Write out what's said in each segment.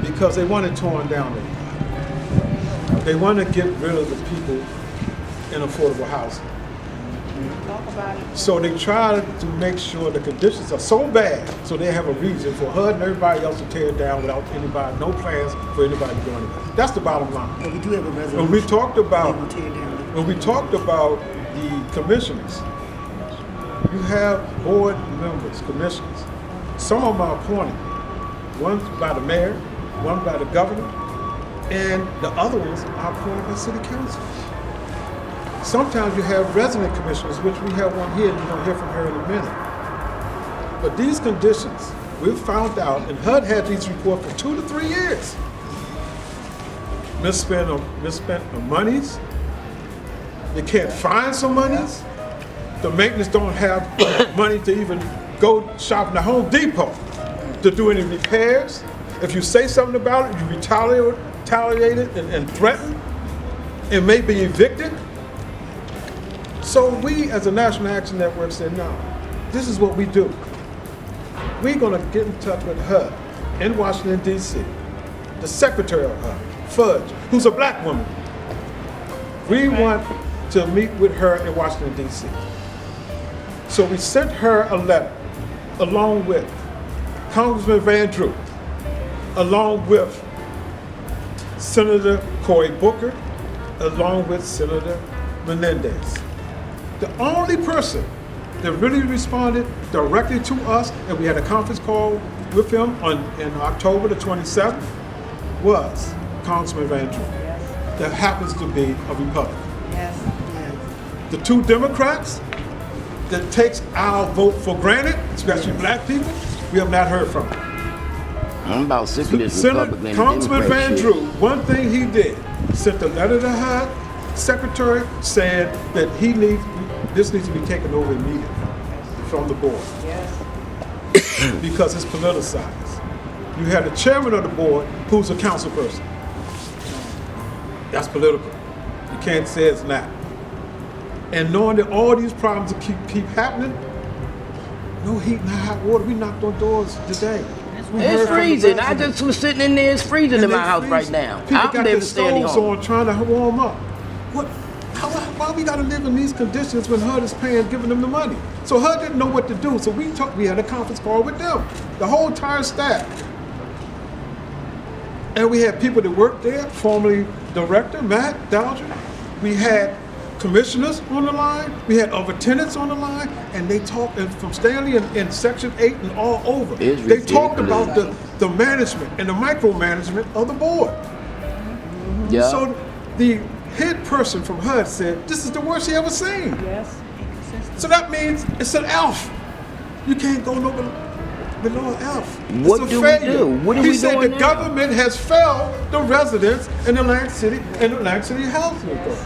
Because they want it torn down. They want to get rid of the people in affordable housing. Talk about it. So they try to make sure the conditions are so bad, so they have a reason for HUD and everybody else to tear it down without anybody, no plans for anybody to do anything. That's the bottom line. But we do have a resolution. When we talked about, They will tear down the- when we talked about the commissioners, you have board members, commissioners. Some of them are appointed. One by the mayor, one by the governor, and the other ones are appointed by city council. Sometimes you have resident commissioners, which we have one here, and you're gonna hear from her in a minute. But these conditions, we've found out, and HUD had these reports for 2 to 3 years. Misspent on monies. They can't find some monies. The maintenance don't have money to even go shopping at Home Depot to do any repairs. If you say something about it, you retaliate it and threaten, and may be evicted. So we, as a National Action Network, said, no, this is what we do. We're gonna get in touch with HUD in Washington, D.C., the secretary of HUD, Fudge, who's a black woman. We want to meet with her in Washington, D.C. So we sent her a letter, along with Congressman Van Drew, along with Senator Cory Booker, along with Senator Menendez. The only person that really responded directly to us, and we had a conference call with him in October the 27th, was Congressman Van Drew. Yes. That happens to be a Republican. Yes. The two Democrats that takes our vote for granted, especially black people, we have not heard from them. I'm about sick of this Senator Republican and Congressman Democrat Van shit. Drew, one thing he did, sent a letter to HUD secretary saying that this needs to be taken over immediately from the board Yes. because it's politicized. You have the chairman of the board who's a council person. That's political. You can't say it's not. And knowing that all these problems keep happening, no heat and hot water. We knocked on doors today. We heard It's from the freezing. I residents. just was sitting in there. It's freezing And in my they house right freezing. now. People I'm got their living standing stoves home. on trying to warm up. What? Why we got to live in these conditions when HUD is paying, giving them the money? So HUD didn't know what to do. So we had a conference call with them, the whole entire staff. And we had people that worked there, formerly Director Matt Dowdger. We had commissioners on the line. We had other tenants on the line, and they talked from Stanley in Section 8 and all over. It's They talked ridiculous. about the management and the micromanagement of the board. Yeah. So the head person from HUD said, this is the worst he ever seen. Yes. So that means it's an F. You can't go no below an F. What It's a do we failure. do? What are he we said doing the now? government has failed the residents in Atlantic City and the Atlantic City Housing Authority.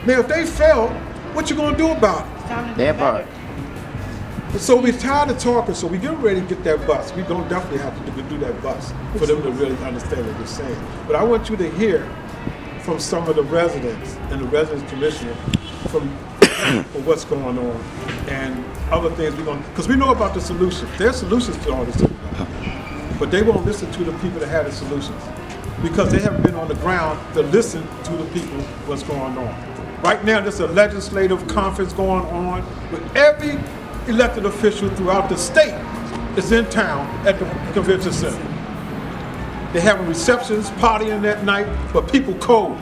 Now, if they fail, what you gonna do about it? It's time to do That part. better. So we tired of talking, so we get ready to get that bus. We're gonna definitely have to do that bus for them to really understand what we're saying. But I want you to hear from some of the residents and the residents commissioner from what's going on and other things we're going, because we know about the solutions. There's solutions to all this stuff, but they won't listen to the people that have the solutions because they haven't been on the ground to listen to the people what's going on. Right now, there's a legislative conference going on with every elected official throughout the state is in town at the convention center. They having receptions, partying that night, but people cold.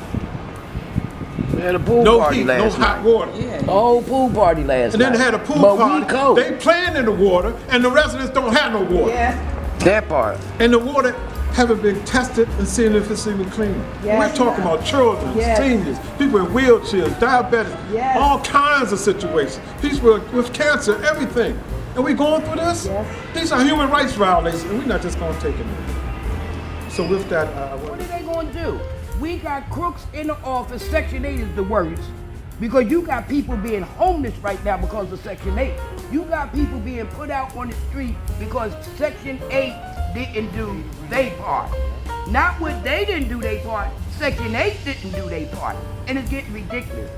We had a pool No party heat, no last hot night. water. Oh, pool party last And night. then they had a pool but party. We cold. They playing in the water, and the residents don't have no water. Yes. That part. And the water haven't been tested and seen if it's even clean. Yes. We're talking about children, Yes. seniors, people in wheelchairs, diabetics, Yes. all kinds of situations. People with cancer, everything. And we're going through this? Yes. These are human rights violations, and we're not just going to take it in. So with that, What are they gonna do? We got crooks in the office. Section 8 is the worst. Because you got people being homeless right now because of Section 8. You got people being put out on the street because Section 8 didn't do their part. Not what they didn't do their part, Section 8 didn't do their part. And it's getting ridiculous.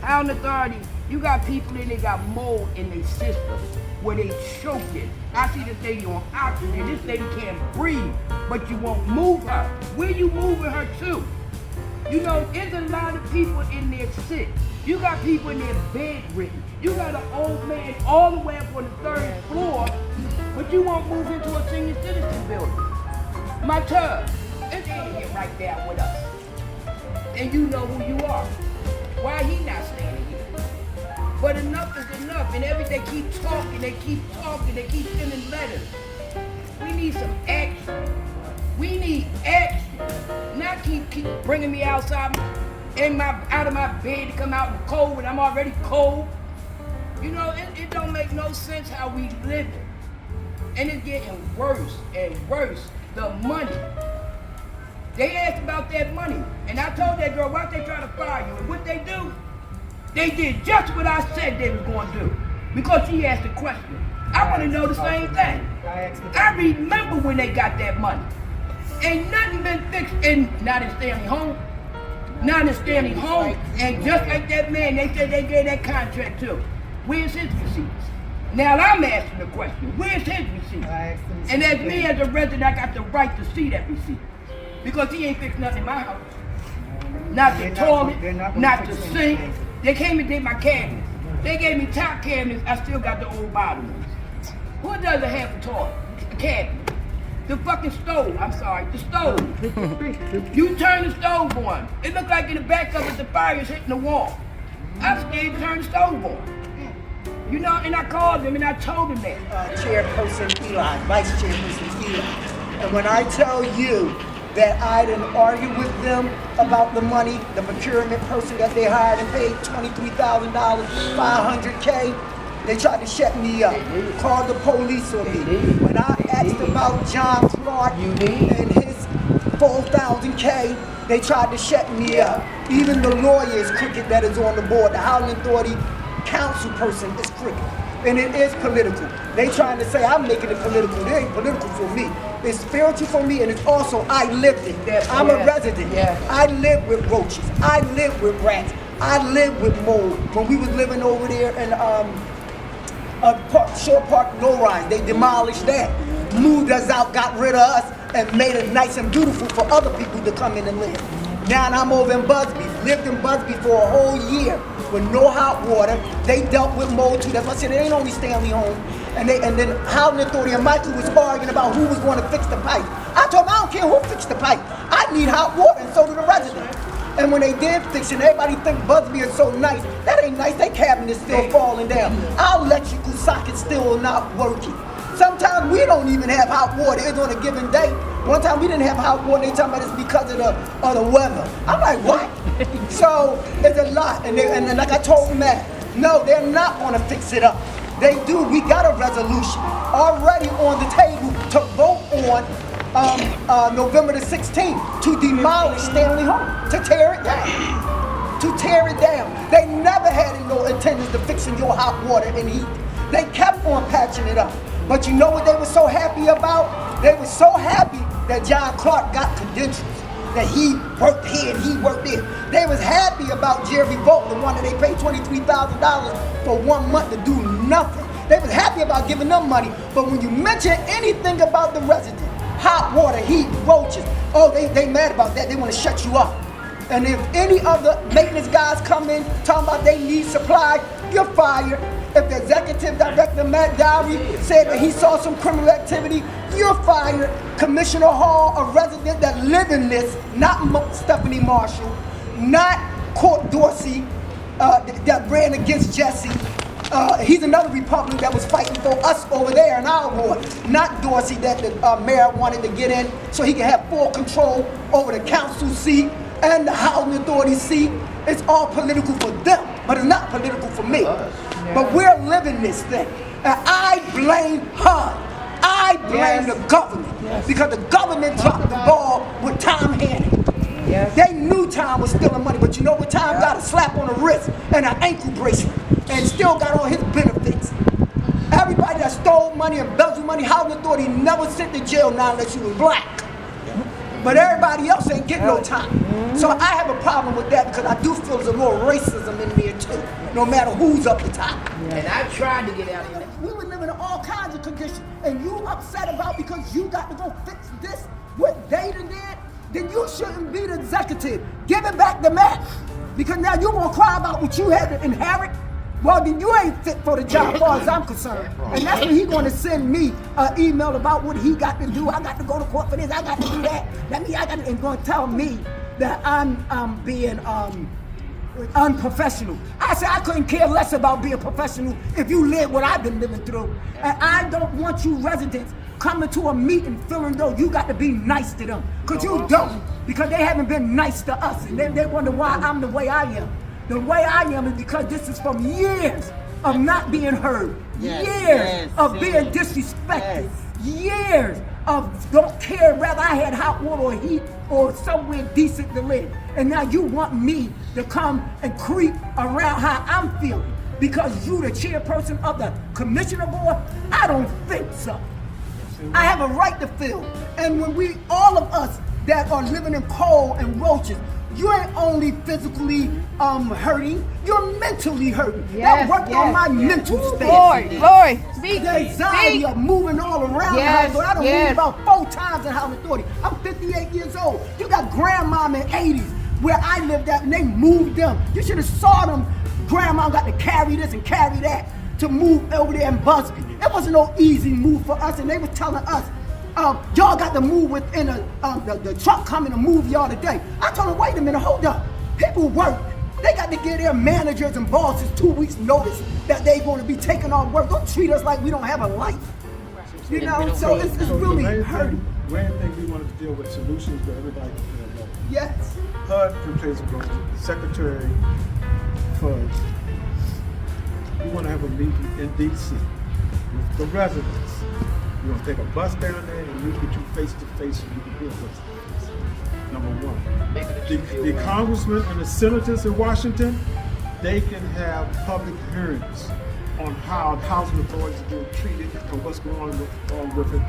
Housing Authority, you got people in there got mold in their system where they choking. I see this lady on oxygen. This lady can't breathe, but you won't move her. Where you moving her to? You know, there's a lot of people in there sick. You got people in there bedridden. You got an old man all the way up on the 3rd floor, but you won't move into a senior citizen building. My tub, it's in here right there with us. And you know who you are. Why he not standing here? But enough is enough, and every day keep talking, they keep sending letters. We need some action. We need action. Not keep bringing me outside out of my bed to come out in the cold when I'm already cold. You know, it don't make no sense how we live. And it's getting worse and worse. The money. They asked about that money. And I told that girl, why they try to fire you? And what they do? They did just what I said they was going to do. Because she asked a question. I want to know the same thing. I remember when they got that money. Ain't nothing been fixed in, not in Stanley Home. Not in Stanley Home. And just like that man, they said they gave that contract to. Where's his receipts? Now I'm asking the question, where's his receipt? And as me as a resident, I got the right to see that receipt. Because he ain't fixed nothing in my house. Not the toilet, not the sink. They came and did my cabinets. They gave me top cabinets, I still got the old bottom ones. Who doesn't have a toilet? A cabinet. The fucking stove, I'm sorry, the stove. You turn the stove on. It looked like in the back of it, the fire's hitting the wall. I'm scared to turn the stove on. You know, and I called him and I told him that. Chairperson Eli, Vice Chairperson Eli. And when I tell you that I didn't argue with them about the money, the procurement person that they hired and paid $23,000, $500K, they tried to shut me up, called the police on me. When I asked about John Clark and his 4,000K, they tried to shut me up. Even the lawyer is crooked that is on the board. The Housing Authority council person is crooked. And it is political. They trying to say I'm making it political. It ain't political for me. It's spiritual for me, and it's also I lived it. I'm a resident. I live with roaches. I live with rats. I live with mold. When we was living over there in Shore Park low rise, they demolished that, moved us out, got rid of us, and made it nice and beautiful for other people to come in and live. Now I'm over in Busby, lived in Busby for a whole year with no hot water. They dealt with mold too. That's why I said it ain't only Stanley Home. And then Housing Authority and Michael was arguing about who was going to fix the pipe. I told him I don't care who fixed the pipe. I need hot water, and so do the residents. And when they did fix it, everybody think Busby is so nice. That ain't nice. Their cabinet is still falling down. Our electrical socket's still not working. Sometimes we don't even have hot water. It's on a given day. One time we didn't have hot water. They talking about it's because of the weather. I'm like, what? So it's a lot. And like I told them that, no, they're not going to fix it up. They do. We got a resolution already on the table to vote on November the 16th to demolish Stanley Home, to tear it down. To tear it down. They never had no intentions of fixing your hot water and heat. They kept on patching it up. But you know what they were so happy about? They were so happy that John Clark got credentials, that he worked here and he worked there. They was happy about Jerry Vogt, the one that they paid $23,000 for 1 month to do nothing. They was happy about giving them money, but when you mention anything about the resident, hot water, heat, roaches, oh, they mad about that. They want to shut you up. And if any of the maintenance guys come in talking about they need supply, you're fired. If the executive director, Matt Dowry, said that he saw some criminal activity, you're fired. Commissioner Hall, a resident that live in this, not Stephanie Marshall, not Court Dorsey, that ran against Jesse. He's another Republican that was fighting for us over there in our ward, not Dorsey that the mayor wanted to get in so he can have full control over the council seat and the housing authority seat. It's all political for them, but it's not political for me. But we're living this thing. And I blame her. I blame the government because the government dropped the ball with Tom Hannon. They knew Tom was stealing money, but you know what? Tom got a slap on the wrist and an ankle bracelet and still got all his benefits. Everybody that stole money, embezzled money, housing authority never sent to jail now unless you was black. But everybody else ain't getting no time. So I have a problem with that because I do feel there's a little racism in there too, no matter who's up the top. And I tried to get out of that. We were living in all kinds of conditions, and you upset about because you got to go fix this, what they did, then you shouldn't be the executive. Give it back to Matt. Because now you're gonna cry about what you had to inherit. Well, then you ain't fit for the job as far as I'm concerned. And that's when he's gonna send me an email about what he got to do. I got to go to court for this, I got to do that. That means and gonna tell me that I'm being unprofessional. I said I couldn't care less about being professional if you live what I've been living through. And I don't want you residents coming to a meeting feeling though you got to be nice to them. Because you don't. Because they haven't been nice to us. And then they wonder why I'm the way I am. The way I am is because this is from years of not being heard. Years of being disrespected. Years of don't care whether I had hot water or heat or somewhere decent to live. And now you want me to come and creep around how I'm feeling because you the chairperson of the commissioner board? I don't think so. I have a right to feel. And when all of us that are living in coal and roaches, you ain't only physically hurting, you're mentally hurting. That worked on my mental state. Floyd, speak. The anxiety of moving all around the house. I don't move about 4 times in housing authority. I'm 58 years old. You got grandmom in 80s where I lived at and they moved them. You should have saw them. Grandma got to carry this and carry that to move over there in Busby. It wasn't no easy move for us, and they was telling us, y'all got to move within the truck coming to move y'all today. I told them, wait a minute, hold up. People work. They got to give their managers and bosses 2 weeks notice that they going to be taking off work. Don't treat us like we don't have a life. You know, so it's really hurting. The main thing we wanted to deal with solutions for everybody. Yes. HUD plays a role. Secretary for, we want to have a meeting in DC with the residents. We're going to take a bus down there and meet with you face to face so you can hear what's number one. The congressmen and the senators in Washington, they can have public hearings on how housing authorities are being treated and what's going on with it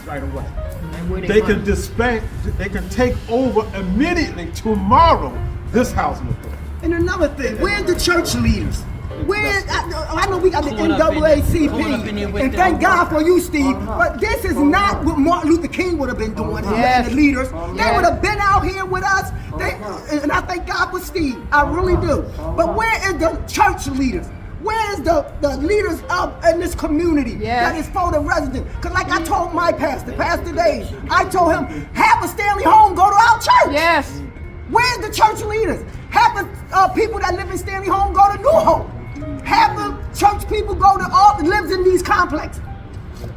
right away. They can disband, they can take over immediately tomorrow this housing authority. And another thing, where's the church leaders? I know we got the NAACP, and thank God for you, Steve, but this is not what Martin Luther King would have been doing, the leaders. They would have been out here with us, and I thank God for Steve, I really do. But where is the church leaders? Where is the leaders in this community that is for the residents? Because like I told my pastor, Pastor Dave, I told him, have a Stanley home go to our church. Yes. Where's the church leaders? Have the people that live in Stanley home go to New Hope. Have the church people go to all that lives in these complexes.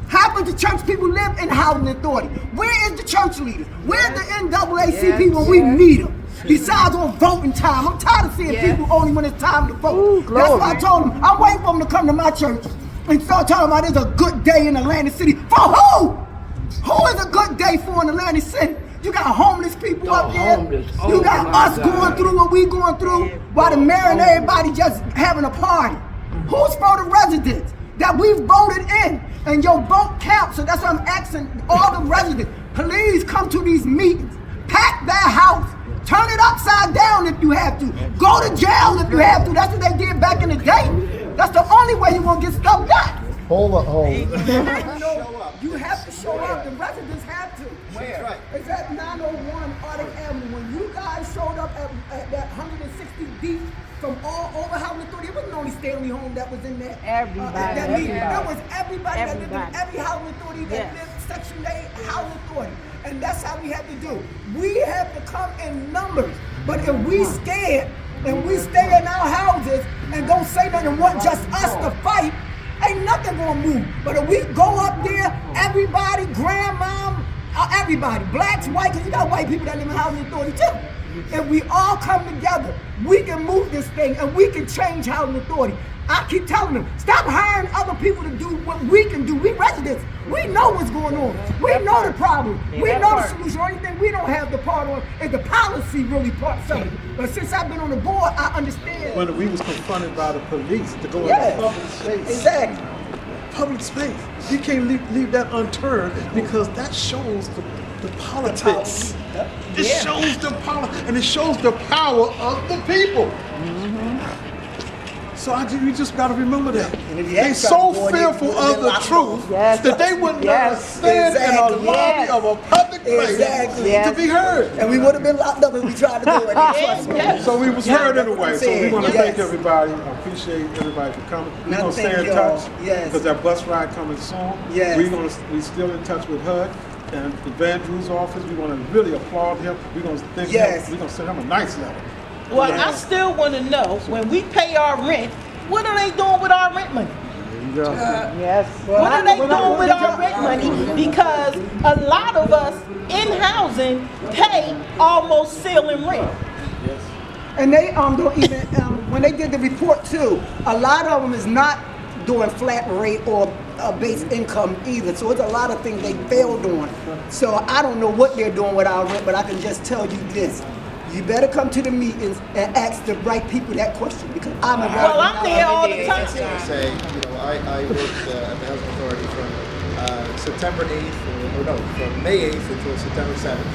Have the church people live in housing authority. Where is the church leaders? Where's the NAACP when we need them? Besides on voting time. I'm tired of seeing people only when it's time to vote. Ooh, that's why I told them, I'm waiting for them to come to my church and start talking about it's a good day in Atlantic City. For who? Who is a good day for in Atlantic City? You got homeless people up there. You got us going through what we going through while the mayor and everybody just having a party. Who's for the residents that we've voted in? And your vote counts. So that's why I'm asking all the residents, please come to these meetings. Pack that house. Turn it upside down if you have to. Go to jail if you have to. That's what they did back in the day. That's the only way you're going to get stuff done. Hold up. You have to show up. The residents have to. Where? It's at 901 Arctic Avenue. When you guys showed up at that 160 deep from all over housing authority, it wasn't only Stanley Home that was in there. Everybody. It was everybody that lived in every housing authority that lived Section 8 housing authority. And that's how we have to do. We have to come in numbers. But if we scared and we stay in our houses and don't say nothing and want just us to gonna move. But if we go up there, everybody, grandma, everybody, blacks, white, because you got white people that live in housing authority too. If we all come together, we can move this thing and we can change housing authority. I keep telling them, stop hiring other people to do what we can do. We residents, we know what's going on. We know the problem. We know the solution. Only thing we don't have the part on is the policy really part of it. But since I've been on the board, I understand. When we was confronted by the police to go Yes, into public space. exactly. Public space. You can't leave that unturned because that shows the politics. It shows the power, and it shows the power of the people. So we just got to remember that. They're so fearful of the truth that they wouldn't let us stand in a lobby of a public place to be heard. And we would have been locked up if we tried to do it. Trust me. So we was heard anyway. So we want to thank Yes. everybody. I appreciate everybody for coming. We're No, gonna stay thank in y'all. touch Yes. because that bus ride coming soon. Yes. We still in touch with HUD and the Van Drew's office. We want to really applaud him. We're gonna thank Yes. him. We're gonna send him a nice letter. Well, I still want to know, when we pay our rent, what are they doing with our rent money? Yes. What are they doing with our rent money? Because a lot of us in housing pay almost ceiling rent. And they don't even, when they did the report too, a lot of them is not doing flat rate or base income either. So it's a lot of things they failed on. So I don't know what they're doing with our rent, but I can just tell you this. You better come to the meetings and ask the right people that question because I'm a Well, I'm there all the time. I say, I worked at the Housing Authority from September 8th, from May 8th until September 7th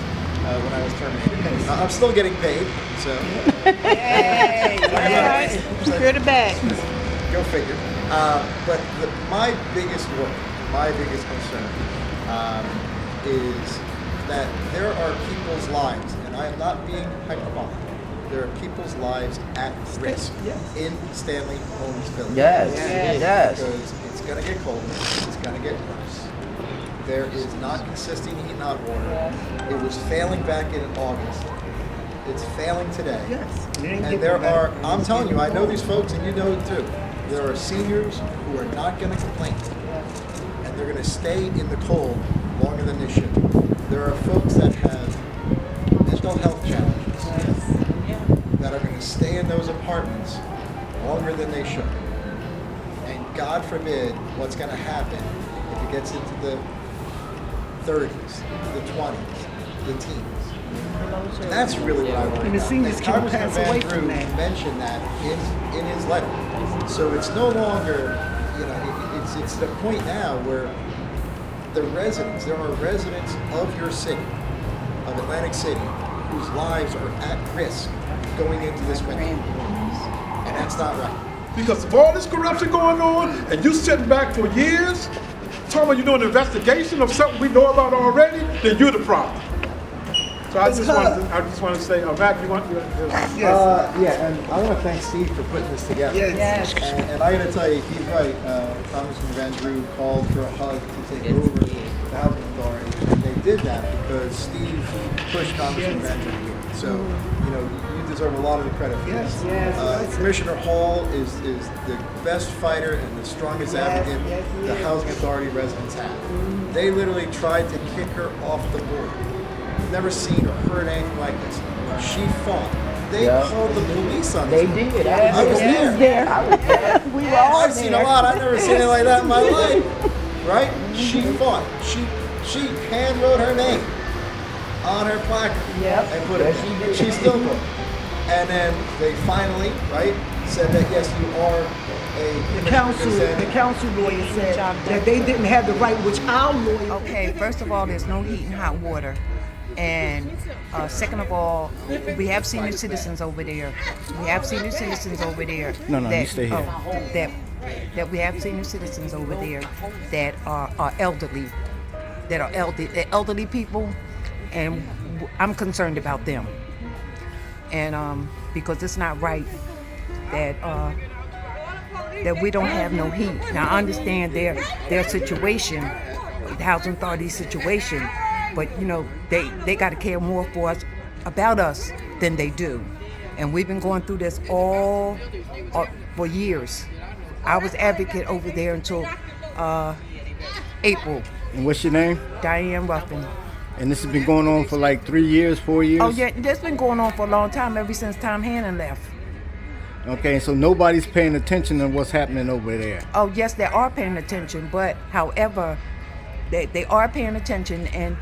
when I was terminated. I'm still getting paid, so. Secure the bag. Go figure. But my biggest work, my biggest concern is that there are people's lives, and I am not being hyperbolic. There are people's lives at risk in Stanley Homes Village. Yes. Because it's going to get colder, it's going to get worse. There is not consistent heat and hot water. It was failing back in August. It's failing today. Yes. And there are, I'm telling you, I know these folks and you know it too. There are seniors who are not going to complain. And they're going to stay in the cold longer than they should. There are folks that have mental health challenges that are going to stay in those apartments longer than they should. And God forbid what's going to happen if it gets into the 30s, the 20s, the teens. And that's really what I worry And the about. seniors And can Congressman pass away Van from Drew that. mentioned that in his letter. So it's no longer, it's the point now where there are residents of your city, of Atlantic City, whose lives are at risk going into this winter. And that's not right. Because of all this corruption going on, and you sitting back for years, talking about you doing an investigation of something we know about already, then you're the problem. So I just want to say, Mac, you want to? Yeah, and I want to thank Steve for putting this together. Yes. And I got to tell you, he's right. Congressman Van Drew called for a hug to take over the housing authority. And they did that because Steve pushed Congressman Van Drew here. So, you deserve a lot of the credit for this. Commissioner Hall is the best fighter and the strongest advocate the housing authority residents have. They literally tried to kick her off the board. Never seen or heard anything like this. She fought. They called the police on this. They did. I was there. We were all I've seen a lot. I've never seen anything like that in my life. Right? She fought. She hand wrote her name on her placard and put it. She still fought. And then they finally, said that yes, you are The council lawyer said that they didn't have the right, which our lawyer. Okay, first of all, there's no heat and hot water. And second of all, we have senior citizens over there. We have senior citizens over there. You stay here. That we have senior citizens over there that are elderly. That are elderly people, and I'm concerned about them. And because it's not right that we don't have no heat. Now I understand their situation, the housing authority situation, but they got to care more about us than they do. And we've been going through this all for years. I was advocate over there until April. And what's your name? Diane Ruffin. And this has been going on for like 3 years, 4 years? Oh yeah, that's been going on for a long time, ever since Tom Hannon left. Okay, so nobody's paying attention to what's happening over there. Oh yes, they are paying attention, but however, they are paying attention, and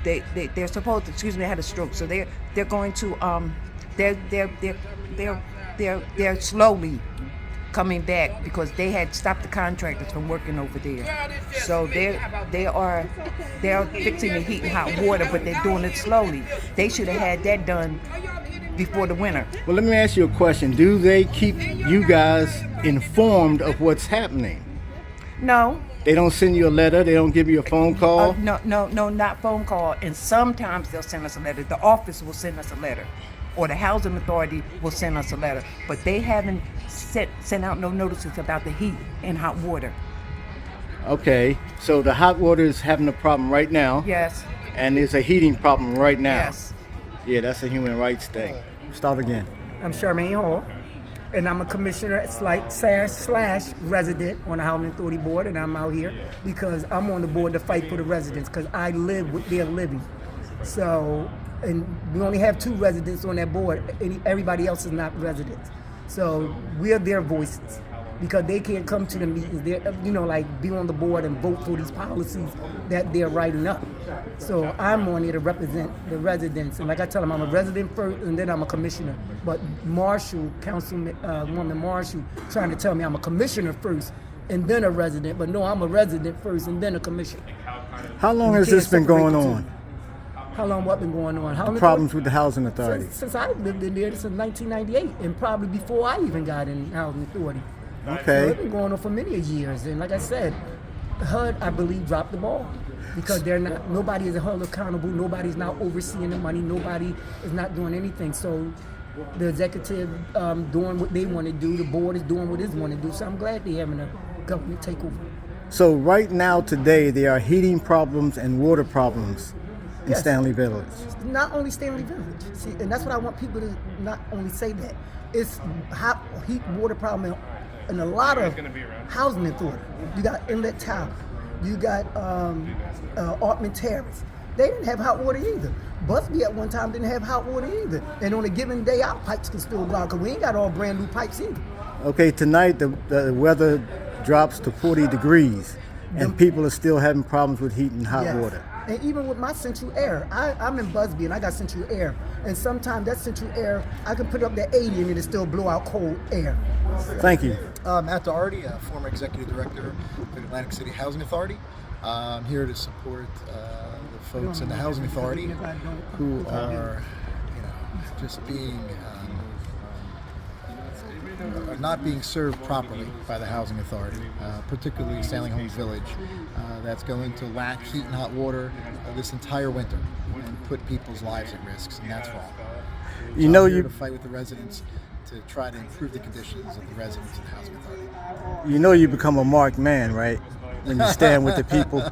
they're supposed to. Excuse me, I had a stroke. So they're going to they're slowly coming back because they had stopped the contractors from working over there. So they are fixing the heat and hot water, but they're doing it slowly. They should have had that done before the winter. Well, let me ask you a question. Do they keep you guys informed of what's happening? No. They don't send you a letter? They don't give you a phone call? No, not phone call. And sometimes they'll send us a letter. The office will send us a letter, or the housing authority will send us a letter. But they haven't sent out no notices about the heat and hot water. Okay, so the hot water is having a problem right now. Yes. And there's a heating problem right now. Yes. Yeah, that's a human rights thing. Start again. I'm Charmaine Hall, and I'm a commissioner slash resident on the Housing Authority Board, and I'm out here because I'm on the board to fight for the residents because I live what they're living. So, and we only have 2 residents on that board. Everybody else is not residents. So we're their voices because they can't come to the meetings. They're, like be on the board and vote for these policies that they're writing up. So I'm on here to represent the residents. And like I tell them, I'm a resident first and then I'm a commissioner. But Woman Marshall, trying to tell me I'm a commissioner first and then a resident. But no, I'm a resident first and then a commissioner. How long has this been going on? How long what been going on? Problems with the housing authority? Since I lived in there, since 1998, and probably before I even got in housing authority. Okay. So it's been going on for many years, and like I said, HUD, I believe, dropped the ball because nobody is held accountable. Nobody's now overseeing the money. Nobody is not doing anything. So the executive doing what they want to do. The board is doing what it want to do. So I'm glad they're having a government takeover. So right now, today, there are heating problems and water problems in Yes. Stanley Village. Not only Stanley Village. See, and that's what I want people to not only say that. It's hot heat water problem in a lot of housing authority. You got Inlet Tower. You got Altman Terrace. They didn't have hot water either. Busby at one time didn't have hot water either. And on a given day, our pipes can still go out because we ain't got all brand new pipes either. Okay, tonight the weather drops to 40 degrees and people are still having problems with heat and hot Yes. water. And even with my central air, I'm in Busby and I got central air. And sometimes that central air, I can put up that 80 and it'll still blow out cold air. Thank you. Matt Doherty, former executive director of the Atlantic City Housing Authority. I'm here to support the folks in the Housing Authority who are, just being are not being served properly by the Housing Authority, particularly Stanley Homes Village, that's going to lack heat and hot water this entire winter and put people's lives at risk, and that's wrong. So I'm here to fight with the residents to try to improve the conditions of the residents of the Housing Authority. You know you become a marked man, right? When you stand with the people.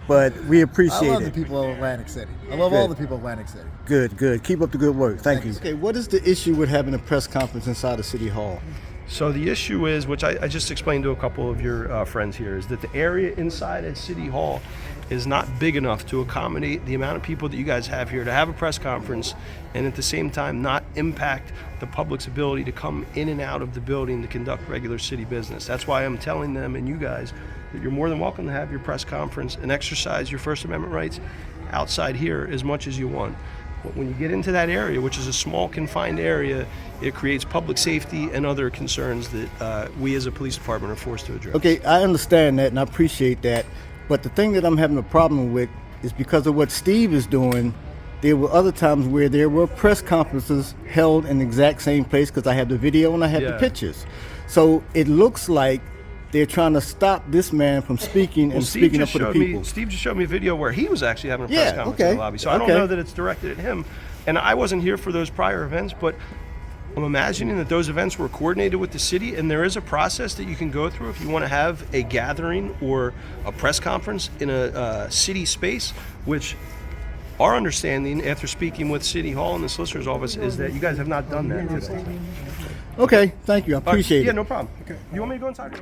But we appreciate it. I love the people of Atlantic City. I love all the people of Atlantic City. Good. Keep up the good work. Thank you. Thanks. Okay, what is the issue with having a press conference inside of City Hall? So the issue is, which I just explained to a couple of your friends here, is that the area inside at City Hall is not big enough to accommodate the amount of people that you guys have here to have a press conference and at the same time not impact the public's ability to come in and out of the building to conduct regular city business. That's why I'm telling them and you guys that you're more than welcome to have your press conference and exercise your First Amendment rights outside here as much as you want. But when you get into that area, which is a small confined area, it creates public safety and other concerns that we as a police department are forced to address. Okay, I understand that and I appreciate that. But the thing that I'm having a problem with is because of what Steve is doing, there were other times where there were press conferences held in the exact same place because I have the video and I have the pictures. So it looks like they're trying to stop this man from speaking and speaking up for the people. Steve just showed me a video where he was actually having a press conference in the lobby. So I don't know that it's directed at him. And I wasn't here for those prior events, but I'm imagining that those events were coordinated with the city, and there is a process that you can go through if you want to have a gathering or a press conference in a city space, which our understanding after speaking with City Hall and the Solicitor's Office is that you guys have not done that today. Okay, thank you. I appreciate it. Yeah, no problem. Okay. You want me to go inside?